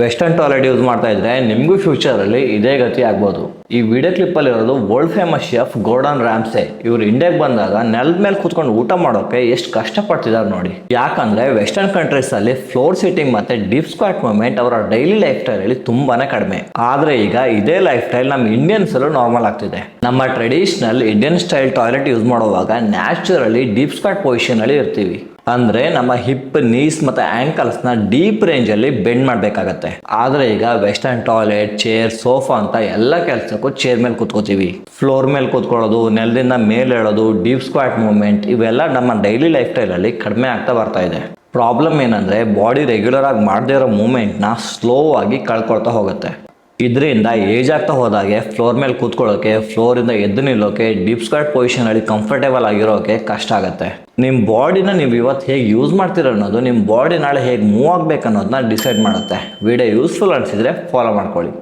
Western toilet use ಮಾಡ್ತಾ ಇದ್ರೆ ನಿಮಗೂ ಫ್ಯೂಚರಲ್ಲಿ ಇದೇ ಗತಿ ಆಗ್ಬೋದು. ಈ ವಿಡಿಯೋ ಕ್ಲಿಪ್ಪಲ್ಲಿ ಇರೋದು world famous chef Gordon Ramsay. ಇವ್ರು ಇಂಡಿಯಾಗೆ ಬಂದಾಗ ನೆಲದ ಮೇಲೆ ಕೂತ್ಕೊಂಡು ಊಟ ಮಾಡೋಕೆ ಎಷ್ಟು ಕಷ್ಟಪಡ್ತಿದ್ದಾರೆ ನೋಡಿ. ಯಾಕಂದ್ರೆ ವೆಸ್ಟರ್ನ್ ಕಂಟ್ರೀಸ್ ಅಲ್ಲಿ ಫ್ಲೋರ್ ಸೀಟಿಂಗ್ ಮತ್ತೆ ಡೀಪ್ ಸ್ಕ್ವಾಟ್ ಮೂವ್ಮೆಂಟ್ ಅವರ ಡೈಲಿ ಲೈಫ್ ಸ್ಟೈಲ್ ಅಲ್ಲಿ ತುಂಬಾನೇ ಕಡಿಮೆ. ಆದ್ರೆ ಈಗ ಇದೇ ಲೈಫ್ ಸ್ಟೈಲ್ ನಮ್ಮ ಇಂಡಿಯನ್ಸ್ ಅಲ್ಲೂ ನಾರ್ಮಲ್ ಆಗ್ತಿದೆ. ನಮ್ಮ traditional Indian style toilet use ಮಾಡುವಾಗ ನ್ಯಾಚುರಲಿ ಡೀಪ್ ಸ್ಕ್ವಾಟ್ ಪೊಸಿಷನ್ ಅಲ್ಲಿ ಇರ್ತೀವಿ. ಅಂದ್ರೆ ನಮ್ಮ ಹಿಪ್, ನೀಸ್ ಮತ್ತೆ ಆಂಕಲ್ಸ್ ನ ಡೀಪ್ ರೇಂಜ್ ಅಲ್ಲಿ ಬೆಂಡ್ ಮಾಡ್ಬೇಕಾಗತ್ತೆ. ಆದ್ರೆ ಈಗ ವೆಸ್ಟರ್ನ್ ಟಾಯ್ಲೆಟ್, ಚೇರ್, ಸೋಫಾ ಅಂತ ಎಲ್ಲ ಕೆಲಸಕ್ಕೂ ಚೇರ್ ಮೇಲೆ ಕೂತ್ಕೋತೀವಿ. ಫ್ಲೋರ್ ಮೇಲೆ ಕೂತ್ಕೊಳ್ಳೋದು, ನೆಲದಿಂದ ಮೇಲೆ ಹೇಳೋದು, ಡೀಪ್ ಸ್ಕ್ವಾಟ್ ಮೂವ್ಮೆಂಟ್ ಇವೆಲ್ಲ ನಮ್ಮ ಡೈಲಿ ಲೈಫ್ ಸ್ಟೈಲ್ ಅಲ್ಲಿ ಕಡಿಮೆ ಆಗ್ತಾ ಬರ್ತಾ ಇದೆ. ಪ್ರಾಬ್ಲಮ್ ಏನಂದ್ರೆ ಬಾಡಿ ರೆಗ್ಯುಲರ್ ಆಗಿ ಮಾಡದೇ ಇರೋ ಮೂವ್ಮೆಂಟ್ ನ ಸ್ಲೋ ಆಗಿ ಕಳ್ಕೊಳ್ತಾ ಹೋಗುತ್ತೆ. ಇದರಿಂದ ಏಜ್ ಆಗ್ತಾ ಹೋದಾಗೆ ಫ್ಲೋರ್ ಮೇಲೆ ಕೂತ್ಕೊಳ್ಳೋಕೆ, ಫ್ಲೋರ್ ಇಂದ ಎದ್ದು ನಿಲ್ಲೋಕೆ, ಡೀಪ್ ಸ್ಕ್ವಾಟ್ ಪೊಸಿಷನ್ ಅಲ್ಲಿ ಕಂಫರ್ಟೇಬಲ್ ಆಗಿರೋಕೆ ಕಷ್ಟ ಆಗುತ್ತೆ. ನಿಮ್ಮ ಬಾಡಿನ ನೀವು ಇವತ್ತು ಹೇಗೆ ಯೂಸ್ ಮಾಡ್ತೀರ ಅನ್ನೋದು ನಿಮ್ಮ ಬಾಡಿ ನಾಳೆ ಹೇಗೆ ಮೂವ್ ಆಗ್ಬೇಕು ಅನ್ನೋದನ್ನ ಡಿಸೈಡ್ ಮಾಡುತ್ತೆ. ವಿಡಿಯೋ ಯೂಸ್ಫುಲ್ ಅನಿಸಿದ್ರೆ ಫಾಲೋ ಮಾಡ್ಕೊಳ್ಳಿ.